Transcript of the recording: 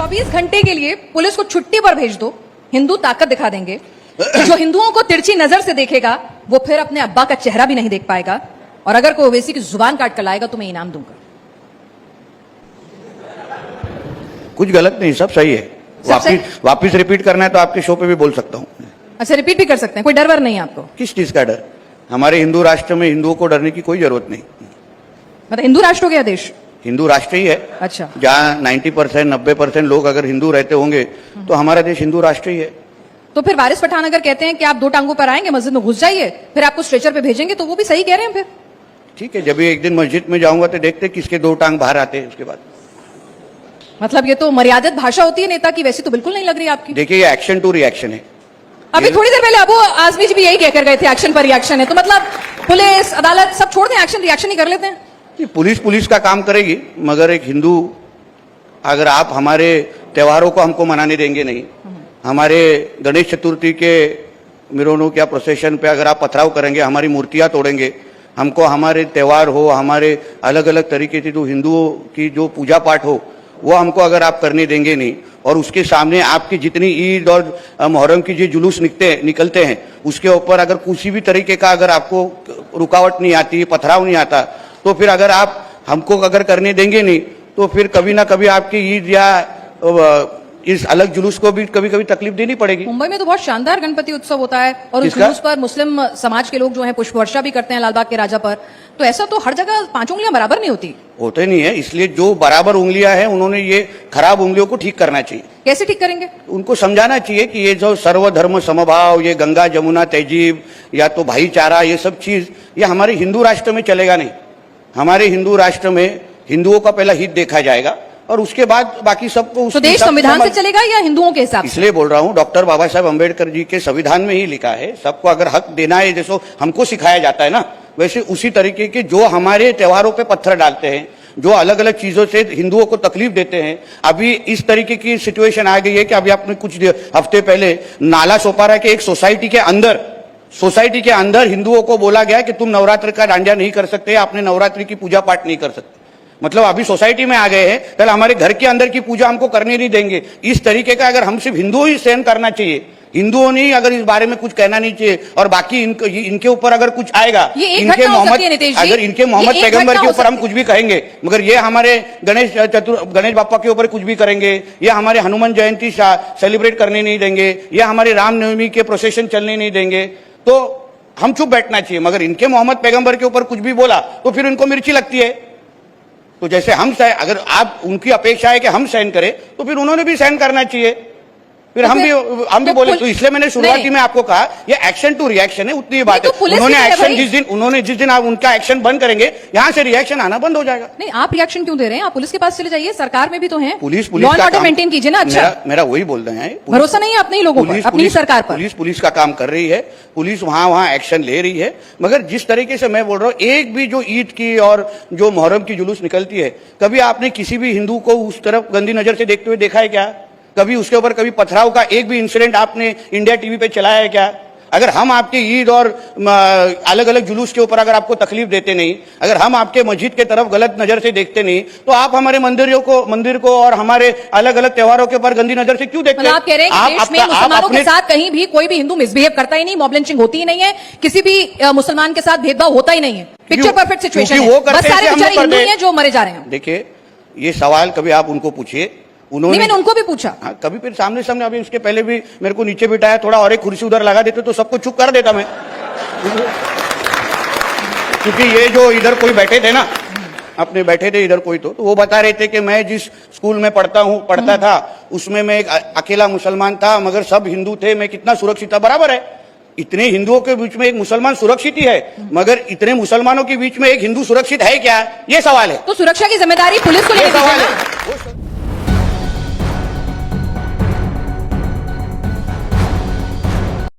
24 घंटे के लिए पुलिस को छुट्टी पर भेज दो, हिंदू ताकत दिखा देंगे। जो हिंदुओं को तिरछी नजर से देखेगा वो फिर अपने अब्बा का चेहरा भी नहीं देख पाएगा, और अगर कोई ओवैसी की जुबान काट कर लाएगा तो मैं इनाम दूंगा। कुछ गलत नहीं, सब सही है। वापिस रिपीट करना है तो आपके शो पे भी बोल सकता हूँ। अच्छा, रिपीट भी कर सकते हैं, कोई डर वर नहीं है आपको? किस चीज का डर? हमारे हिंदू राष्ट्र में हिंदुओं को डरने की कोई जरूरत नहीं। मतलब हिंदू राष्ट्र हो गया देश? हिंदू राष्ट्र ही है। अच्छा, जहाँ 90% 90% लोग अगर हिंदू रहते होंगे तो हमारा देश हिंदू राष्ट्र ही है। तो फिर वारिस पठान अगर कहते हैं कि आप 2 टांगों पर आएंगे, मस्जिद में घुस जाइए, फिर आपको स्ट्रेचर पे भेजेंगे, तो वो भी सही कह रहे हैं फिर? ठीक है, जब भी एक दिन मस्जिद में जाऊंगा तो देखते किसके 2 टांग बाहर आते हैं उसके बाद। मतलब ये तो मर्यादित भाषा होती है नेता की, वैसी तो बिल्कुल नहीं लग रही आपकी। देखिए, ये एक्शन टू रिएक्शन है। अभी थोड़ी देर पहले अबू आजमी जी भी यही कहकर गए थे, एक्शन पर रिएक्शन है। तो मतलब पुलिस अदालत सब छोड़ दें, एक्शन रिएक्शन ही कर लेते हैं। पुलिस का काम करेगी, मगर एक हिंदू अगर आप हमारे त्योहारों को हमको मनाने देंगे नहीं, हमारे गणेश चतुर्थी के मिरोनों या प्रोसेशन पे अगर आप पथराव करेंगे, हमारी मूर्तियां तोड़ेंगे, हमको हमारे त्योहार हो, हमारे अलग अलग तरीके से जो हिंदुओं की जो पूजा पाठ हो वो हमको अगर आप करने देंगे नहीं, और उसके सामने आपकी जितनी ईद और मुहर्रम की जो जुलूस निकलते हैं उसके ऊपर अगर किसी भी तरीके का अगर आपको रुकावट नहीं आती, पथराव नहीं आता, तो फिर अगर आप हमको अगर करने देंगे नहीं तो फिर कभी ना कभी आपकी ईद या इस अलग जुलूस को भी कभी कभी तकलीफ देनी पड़ेगी। मुंबई में तो बहुत शानदार गणपति उत्सव होता है, और उस जुलूस पर मुस्लिम समाज के लोग जो है पुष्प वर्षा भी करते हैं लालबाग के राजा पर। तो ऐसा तो हर जगह 5 उंगलियां बराबर नहीं होती। होते नहीं है, इसलिए जो बराबर उंगलियां हैं उन्होंने ये खराब उंगलियों को ठीक करना चाहिए। कैसे ठीक करेंगे? उनको समझाना चाहिए कि ये जो सर्वधर्म समभाव, ये गंगा जमुना तहजीब या तो भाईचारा, ये सब चीज ये हमारे हिंदू राष्ट्र में चलेगा नहीं। हमारे हिंदू राष्ट्र में हिंदुओं का पहला हित देखा जाएगा और उसके बाद बाकी सबको। तो देश संविधान से चलेगा या हिंदुओं के हिसाब से? इसलिए बोल रहा हूँ, डॉक्टर बाबा साहब अम्बेडकर जी के संविधान में ही लिखा है, सबको अगर हक देना है, जैसे हमको सिखाया जाता है ना, वैसे उसी तरीके के जो हमारे त्योहारों पे पत्थर डालते हैं, जो अलग अलग चीजों से हिंदुओं को तकलीफ देते हैं। अभी इस तरीके की सिचुएशन आ गई है कि अभी आपने कुछ हफ्ते पहले नाला सोपारा के एक सोसाइटी के अंदर हिंदुओं को बोला गया कि तुम नवरात्र का डांडिया नहीं कर सकते, आपने नवरात्रि की पूजा पाठ नहीं कर सकते। मतलब अभी सोसाइटी में आ गए हैं, कल हमारे घर के अंदर की पूजा हमको करने नहीं देंगे। इस तरीके का अगर हम सिर्फ हिंदुओं ही सहन करना चाहिए, हिंदुओं ने अगर इस बारे में कुछ कहना नहीं चाहिए, और बाकी इनके ऊपर अगर कुछ आएगा, इनके मोहम्मद पैगंबर के ऊपर हम कुछ भी कहेंगे, मगर ये हमारे गणेश बापा के ऊपर कुछ भी करेंगे, ये हमारे हनुमान जयंती सेलिब्रेट करने नहीं देंगे, ये हमारे रामनवमी के प्रोसेशन चलने नहीं देंगे, तो हम चुप बैठना चाहिए। मगर इनके मोहम्मद पैगंबर के ऊपर कुछ भी बोला तो फिर इनको मिर्ची लगती है। तो जैसे अगर आप उनकी अपेक्षा है कि हम सहन करें तो फिर उन्होंने भी सहन करना चाहिए, फिर हम भी बोले। तो इसलिए मैंने शुरुआती में आपको कहा ये एक्शन टू रिएक्शन है, उतनी बात है। उन्होंने जिस दिन आप उनका एक्शन बंद करेंगे, यहाँ से रिएक्शन आना बंद हो जाएगा। नहीं, आप रिएक्शन क्यों दे रहे हैं? आप पुलिस के पास चले जाइए, सरकार में भी तो है, police law and order maintain कीजिए ना। अच्छा, मेरा वही बोल रहे हैं, भरोसा नहीं है अपने ही लोगों पर, अपनी सरकार पर। पुलिस का काम कर रही है, पुलिस वहां एक्शन ले रही है, मगर जिस तरीके से मैं बोल रहा हूँ, एक भी जो ईद की और जो मुहर्रम की जुलूस निकलती है, कभी आपने किसी भी हिंदू को उस तरफ गंदी नजर से देखते हुए देखा है क्या? कभी उसके ऊपर कभी पथराव का एक भी इंसिडेंट आपने इंडिया टीवी पे चलाया है क्या? अगर हम आपके ईद और अलग अलग जुलूस के ऊपर अगर आपको तकलीफ देते नहीं, अगर हम आपके मस्जिद के तरफ गलत नजर से देखते नहीं, तो आप हमारे मंदिर को और हमारे अलग अलग त्योहारों के ऊपर गंदी नजर से क्यों देखते हैं? आप कह रहे हैं कि देश में मुसलमानों के साथ कहीं भी कोई भी हिंदू मिसबिहेव करता ही नहीं, मॉब लिंचिंग होती ही नहीं है, किसी भी मुसलमान के साथ भेदभाव होता ही नहीं है। पिक्चर परफेक्ट सिचुएशन है, बस सारे बेचारे हिंदू ही हैं जो मरे जा रहे हैं। देखिए, ये सवाल कभी आप उनको पूछिए, मैंने उनको भी पूछा। हाँ, कभी फिर सामने अभी उसके पहले भी मेरे को नीचे बिठाया, थोड़ा और एक कुर्सी उधर लगा देते तो सबको चुप कर देता मैं। क्योंकि ये जो इधर कोई बैठे थे ना, अपने बैठे थे इधर कोई, तो वो बता रहे थे कि मैं जिस स्कूल में पढ़ता था उसमें मैं एक अकेला मुसलमान था, मगर सब हिंदू थे, मैं कितना सुरक्षित था। बराबर है, इतने हिंदुओं के बीच में एक मुसलमान सुरक्षित ही है, मगर इतने मुसलमानों के बीच में एक हिंदू सुरक्षित है क्या? ये सवाल है। तो सुरक्षा की जिम्मेदारी पुलिस को लेकर है।